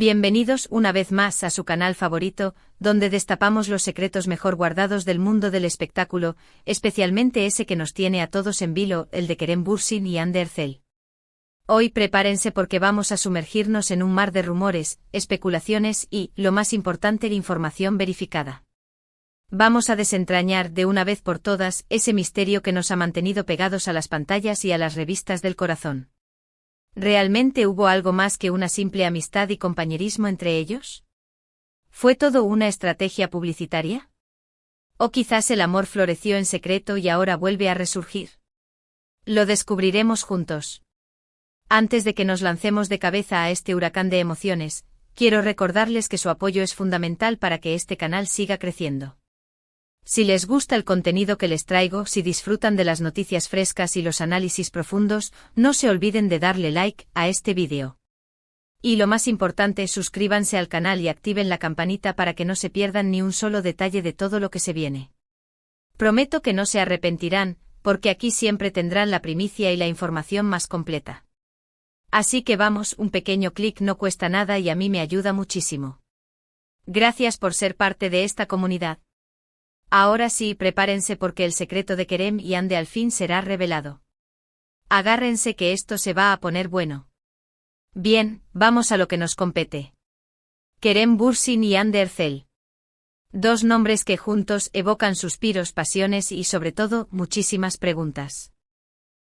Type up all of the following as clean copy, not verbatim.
Bienvenidos una vez más a su canal favorito, donde destapamos los secretos mejor guardados del mundo del espectáculo, especialmente ese que nos tiene a todos en vilo, el de Kerem Bürsin y Hande Erçel. Hoy prepárense porque vamos a sumergirnos en un mar de rumores, especulaciones y, lo más importante, información verificada. Vamos a desentrañar de una vez por todas ese misterio que nos ha mantenido pegados a las pantallas y a las revistas del corazón. ¿Realmente hubo algo más que una simple amistad y compañerismo entre ellos? ¿Fue todo una estrategia publicitaria? ¿O quizás el amor floreció en secreto y ahora vuelve a resurgir? Lo descubriremos juntos. Antes de que nos lancemos de cabeza a este huracán de emociones, quiero recordarles que su apoyo es fundamental para que este canal siga creciendo. Si les gusta el contenido que les traigo, si disfrutan de las noticias frescas y los análisis profundos, no se olviden de darle like a este vídeo. Y lo más importante, suscríbanse al canal y activen la campanita para que no se pierdan ni un solo detalle de todo lo que se viene. Prometo que no se arrepentirán, porque aquí siempre tendrán la primicia y la información más completa. Así que vamos, un pequeño clic no cuesta nada y a mí me ayuda muchísimo. Gracias por ser parte de esta comunidad. Ahora sí, prepárense porque el secreto de Kerem y Hande al fin será revelado. Agárrense que esto se va a poner bueno. Bien, vamos a lo que nos compete. Kerem Bürsin y Hande Erçel. Dos nombres que juntos evocan suspiros, pasiones y sobre todo, muchísimas preguntas.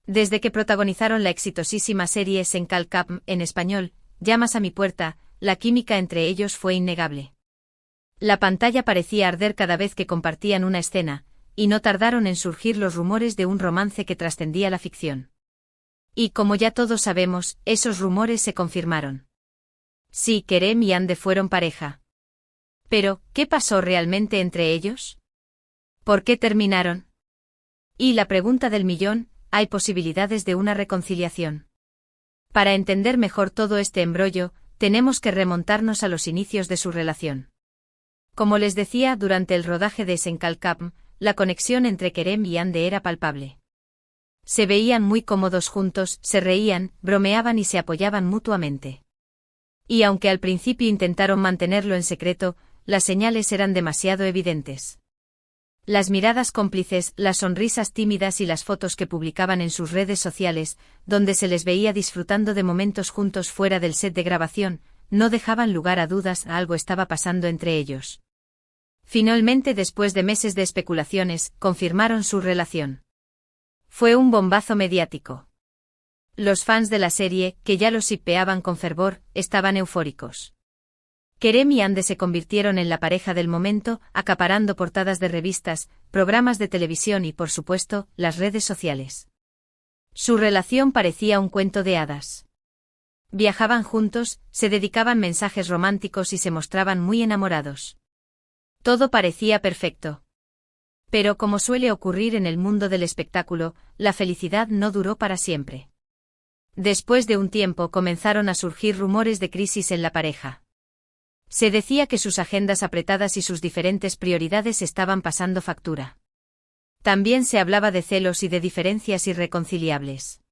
Desde que protagonizaron la exitosísima serie Senkalkam, en español, Llamas a mi puerta, la química entre ellos fue innegable. La pantalla parecía arder cada vez que compartían una escena, y no tardaron en surgir los rumores de un romance que trascendía la ficción. Y como ya todos sabemos, esos rumores se confirmaron. Sí, Kerem y Hande fueron pareja. Pero, ¿qué pasó realmente entre ellos? ¿Por qué terminaron? Y la pregunta del millón, ¿hay posibilidades de una reconciliación? Para entender mejor todo este embrollo, tenemos que remontarnos a los inicios de su relación. Como les decía, durante el rodaje de Senkalkam, la conexión entre Kerem y Hande era palpable. Se veían muy cómodos juntos, se reían, bromeaban y se apoyaban mutuamente. Y aunque al principio intentaron mantenerlo en secreto, las señales eran demasiado evidentes. Las miradas cómplices, las sonrisas tímidas y las fotos que publicaban en sus redes sociales, donde se les veía disfrutando de momentos juntos fuera del set de grabación, no dejaban lugar a dudas, algo estaba pasando entre ellos. Finalmente, después de meses de especulaciones, confirmaron su relación. Fue un bombazo mediático. Los fans de la serie, que ya los shippeaban con fervor, estaban eufóricos. Kerem y Hande se convirtieron en la pareja del momento, acaparando portadas de revistas, programas de televisión y, por supuesto, las redes sociales. Su relación parecía un cuento de hadas. Viajaban juntos, se dedicaban mensajes románticos y se mostraban muy enamorados. Todo parecía perfecto. Pero como suele ocurrir en el mundo del espectáculo, la felicidad no duró para siempre. Después de un tiempo comenzaron a surgir rumores de crisis en la pareja. Se decía que sus agendas apretadas y sus diferentes prioridades estaban pasando factura. También se hablaba de celos y de diferencias irreconciliables.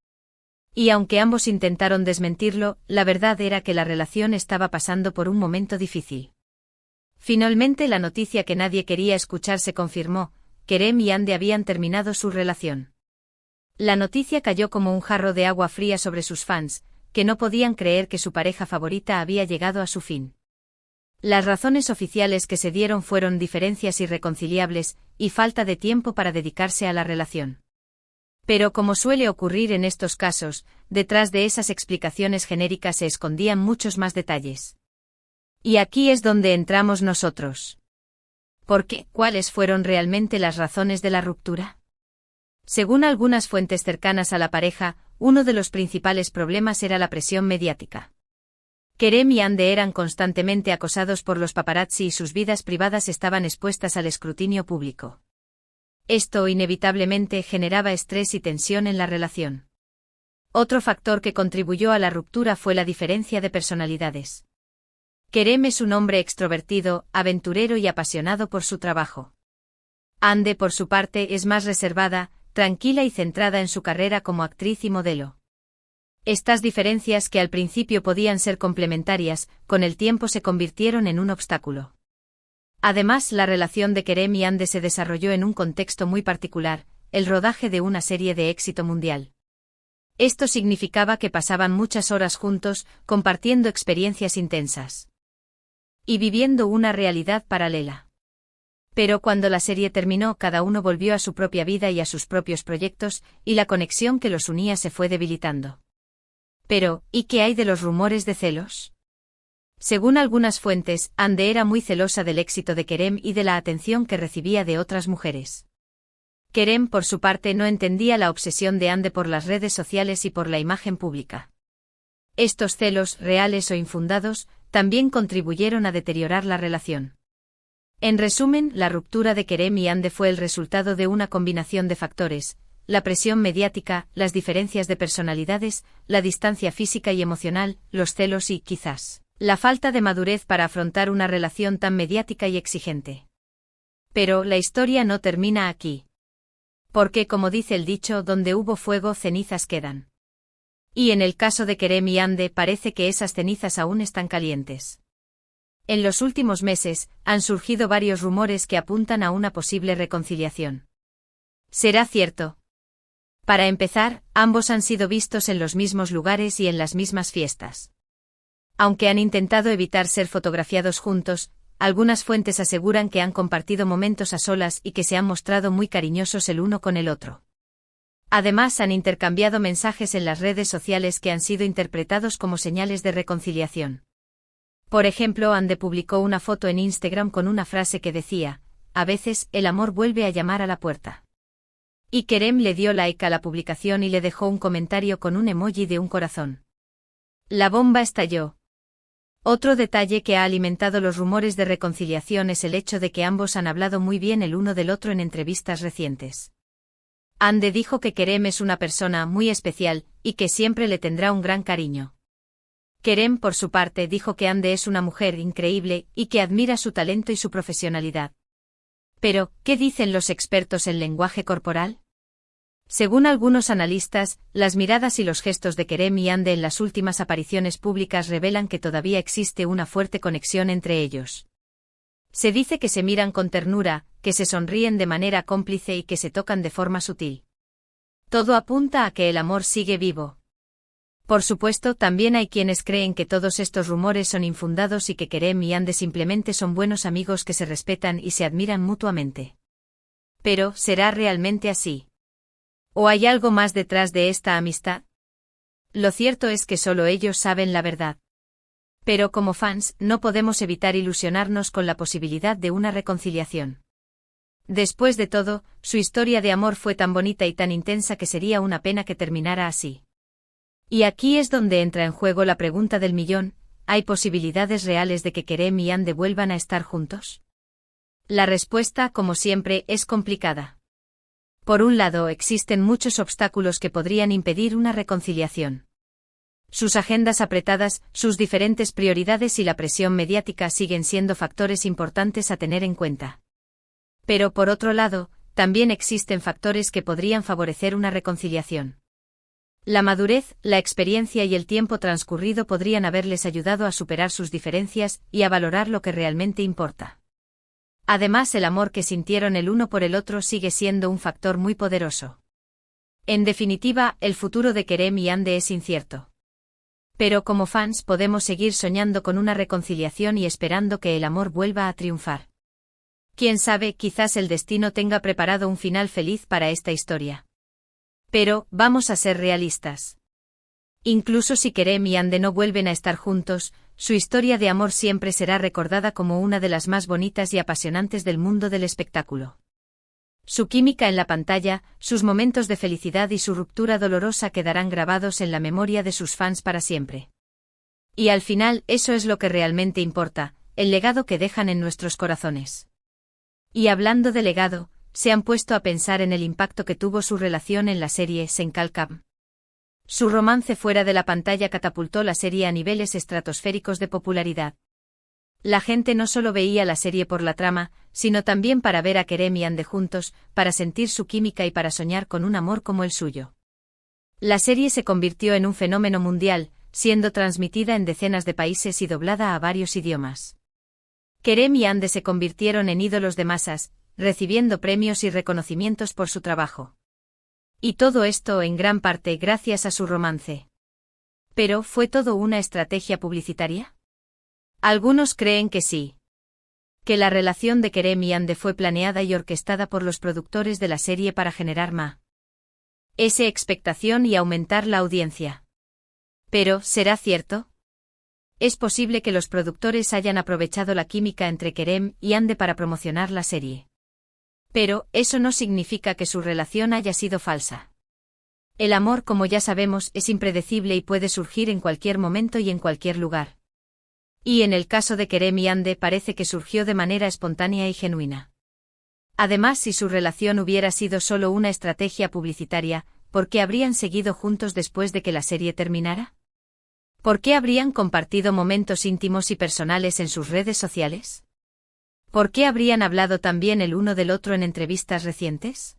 Y aunque ambos intentaron desmentirlo, la verdad era que la relación estaba pasando por un momento difícil. Finalmente, la noticia que nadie quería escuchar se confirmó: Kerem y Hande habían terminado su relación. La noticia cayó como un jarro de agua fría sobre sus fans, que no podían creer que su pareja favorita había llegado a su fin. Las razones oficiales que se dieron fueron diferencias irreconciliables y falta de tiempo para dedicarse a la relación. Pero como suele ocurrir en estos casos, detrás de esas explicaciones genéricas se escondían muchos más detalles. Y aquí es donde entramos nosotros. ¿Por qué? ¿Cuáles fueron realmente las razones de la ruptura? Según algunas fuentes cercanas a la pareja, uno de los principales problemas era la presión mediática. Kerem y Hande eran constantemente acosados por los paparazzi y sus vidas privadas estaban expuestas al escrutinio público. Esto inevitablemente generaba estrés y tensión en la relación. Otro factor que contribuyó a la ruptura fue la diferencia de personalidades. Kerem es un hombre extrovertido, aventurero y apasionado por su trabajo. Hande, por su parte, es más reservada, tranquila y centrada en su carrera como actriz y modelo. Estas diferencias que al principio podían ser complementarias, con el tiempo se convirtieron en un obstáculo. Además, la relación de Kerem y Ande se desarrolló en un contexto muy particular, el rodaje de una serie de éxito mundial. Esto significaba que pasaban muchas horas juntos, compartiendo experiencias intensas. Y viviendo una realidad paralela. Pero cuando la serie terminó, cada uno volvió a su propia vida y a sus propios proyectos, y la conexión que los unía se fue debilitando. Pero, ¿y qué hay de los rumores de celos? Según algunas fuentes, Ande era muy celosa del éxito de Kerem y de la atención que recibía de otras mujeres. Kerem, por su parte, no entendía la obsesión de Ande por las redes sociales y por la imagen pública. Estos celos, reales o infundados, también contribuyeron a deteriorar la relación. En resumen, la ruptura de Kerem y Ande fue el resultado de una combinación de factores: la presión mediática, las diferencias de personalidades, la distancia física y emocional, los celos y, quizás, la falta de madurez para afrontar una relación tan mediática y exigente. Pero la historia no termina aquí. Porque, como dice el dicho, donde hubo fuego, cenizas quedan. Y en el caso de Kerem y Ande parece que esas cenizas aún están calientes. En los últimos meses, han surgido varios rumores que apuntan a una posible reconciliación. ¿Será cierto? Para empezar, ambos han sido vistos en los mismos lugares y en las mismas fiestas. Aunque han intentado evitar ser fotografiados juntos, algunas fuentes aseguran que han compartido momentos a solas y que se han mostrado muy cariñosos el uno con el otro. Además, han intercambiado mensajes en las redes sociales que han sido interpretados como señales de reconciliación. Por ejemplo, Ande publicó una foto en Instagram con una frase que decía: "A veces, el amor vuelve a llamar a la puerta". Y Kerem le dio like a la publicación y le dejó un comentario con un emoji de un corazón. La bomba estalló. Otro detalle que ha alimentado los rumores de reconciliación es el hecho de que ambos han hablado muy bien el uno del otro en entrevistas recientes. Ande dijo que Kerem es una persona muy especial, y que siempre le tendrá un gran cariño. Kerem, por su parte, dijo que Ande es una mujer increíble, y que admira su talento y su profesionalidad. Pero, ¿qué dicen los expertos en lenguaje corporal? Según algunos analistas, las miradas y los gestos de Kerem y Ande en las últimas apariciones públicas revelan que todavía existe una fuerte conexión entre ellos. Se dice que se miran con ternura, que se sonríen de manera cómplice y que se tocan de forma sutil. Todo apunta a que el amor sigue vivo. Por supuesto, también hay quienes creen que todos estos rumores son infundados y que Kerem y Ande simplemente son buenos amigos que se respetan y se admiran mutuamente. Pero, ¿será realmente así? ¿O hay algo más detrás de esta amistad? Lo cierto es que solo ellos saben la verdad. Pero como fans, no podemos evitar ilusionarnos con la posibilidad de una reconciliación. Después de todo, su historia de amor fue tan bonita y tan intensa que sería una pena que terminara así. Y aquí es donde entra en juego la pregunta del millón: ¿hay posibilidades reales de que Kerem y Ande vuelvan a estar juntos? La respuesta, como siempre, es complicada. Por un lado, existen muchos obstáculos que podrían impedir una reconciliación. Sus agendas apretadas, sus diferentes prioridades y la presión mediática siguen siendo factores importantes a tener en cuenta. Pero por otro lado, también existen factores que podrían favorecer una reconciliación. La madurez, la experiencia y el tiempo transcurrido podrían haberles ayudado a superar sus diferencias y a valorar lo que realmente importa. Además, el amor que sintieron el uno por el otro sigue siendo un factor muy poderoso. En definitiva, el futuro de Kerem y Ande es incierto. Pero como fans podemos seguir soñando con una reconciliación y esperando que el amor vuelva a triunfar. Quién sabe, quizás el destino tenga preparado un final feliz para esta historia. Pero, vamos a ser realistas. Incluso si Kerem y Ande no vuelven a estar juntos, su historia de amor siempre será recordada como una de las más bonitas y apasionantes del mundo del espectáculo. Su química en la pantalla, sus momentos de felicidad y su ruptura dolorosa quedarán grabados en la memoria de sus fans para siempre. Y al final, eso es lo que realmente importa, el legado que dejan en nuestros corazones. Y hablando de legado, ¿se han puesto a pensar en el impacto que tuvo su relación en la serie Senkalkam? Su romance fuera de la pantalla catapultó la serie a niveles estratosféricos de popularidad. La gente no solo veía la serie por la trama, sino también para ver a Kerem y Ande juntos, para sentir su química y para soñar con un amor como el suyo. La serie se convirtió en un fenómeno mundial, siendo transmitida en decenas de países y doblada a varios idiomas. Kerem y Ande se convirtieron en ídolos de masas, recibiendo premios y reconocimientos por su trabajo. Y todo esto en gran parte gracias a su romance. ¿Pero fue todo una estrategia publicitaria? Algunos creen que sí. Que la relación de Kerem y Ande fue planeada y orquestada por los productores de la serie para generar más expectación y aumentar la audiencia. Pero, ¿será cierto? Es posible que los productores hayan aprovechado la química entre Kerem y Ande para promocionar la serie. Pero, eso no significa que su relación haya sido falsa. El amor, como ya sabemos, es impredecible y puede surgir en cualquier momento y en cualquier lugar. Y en el caso de Kerem y Ande parece que surgió de manera espontánea y genuina. Además, si su relación hubiera sido solo una estrategia publicitaria, ¿por qué habrían seguido juntos después de que la serie terminara? ¿Por qué habrían compartido momentos íntimos y personales en sus redes sociales? ¿Por qué habrían hablado tan bien el uno del otro en entrevistas recientes?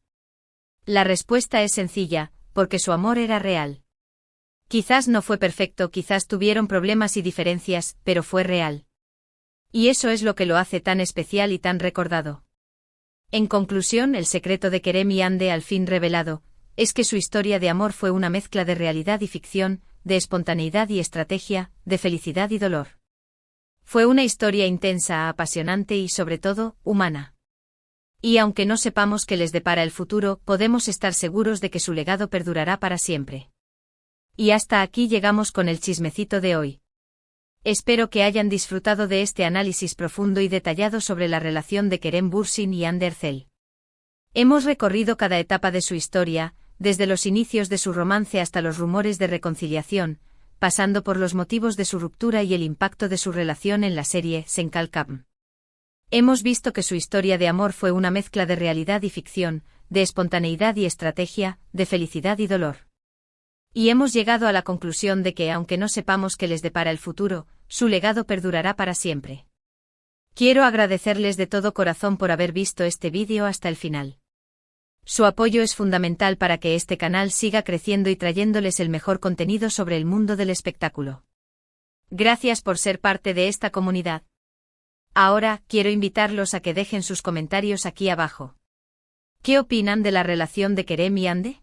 La respuesta es sencilla, porque su amor era real. Quizás no fue perfecto, quizás tuvieron problemas y diferencias, pero fue real. Y eso es lo que lo hace tan especial y tan recordado. En conclusión, el secreto de Kerem y Ande al fin revelado, es que su historia de amor fue una mezcla de realidad y ficción, de espontaneidad y estrategia, de felicidad y dolor. Fue una historia intensa, apasionante y, sobre todo, humana. Y aunque no sepamos qué les depara el futuro, podemos estar seguros de que su legado perdurará para siempre. Y hasta aquí llegamos con el chismecito de hoy. Espero que hayan disfrutado de este análisis profundo y detallado sobre la relación de Kerem Bürsin y Hande Erçel. Hemos recorrido cada etapa de su historia, desde los inicios de su romance hasta los rumores de reconciliación, pasando por los motivos de su ruptura y el impacto de su relación en la serie Senkalkam. Hemos visto que su historia de amor fue una mezcla de realidad y ficción, de espontaneidad y estrategia, de felicidad y dolor. Y hemos llegado a la conclusión de que, aunque no sepamos qué les depara el futuro, su legado perdurará para siempre. Quiero agradecerles de todo corazón por haber visto este vídeo hasta el final. Su apoyo es fundamental para que este canal siga creciendo y trayéndoles el mejor contenido sobre el mundo del espectáculo. Gracias por ser parte de esta comunidad. Ahora, quiero invitarlos a que dejen sus comentarios aquí abajo. ¿Qué opinan de la relación de Kerem y Hande?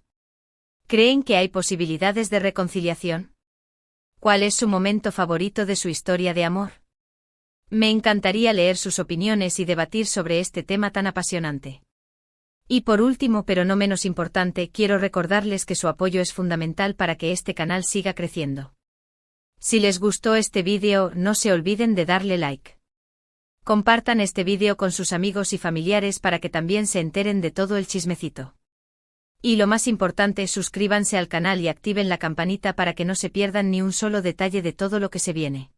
¿Creen que hay posibilidades de reconciliación? ¿Cuál es su momento favorito de su historia de amor? Me encantaría leer sus opiniones y debatir sobre este tema tan apasionante. Y por último, pero no menos importante, quiero recordarles que su apoyo es fundamental para que este canal siga creciendo. Si les gustó este vídeo, no se olviden de darle like. Compartan este vídeo con sus amigos y familiares para que también se enteren de todo el chismecito. Y lo más importante, suscríbanse al canal y activen la campanita para que no se pierdan ni un solo detalle de todo lo que se viene.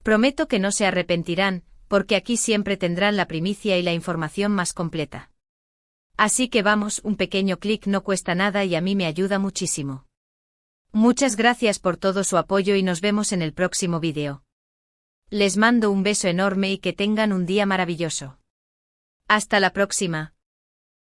Prometo que no se arrepentirán, porque aquí siempre tendrán la primicia y la información más completa. Así que vamos, un pequeño clic no cuesta nada y a mí me ayuda muchísimo. Muchas gracias por todo su apoyo y nos vemos en el próximo vídeo. Les mando un beso enorme y que tengan un día maravilloso. Hasta la próxima.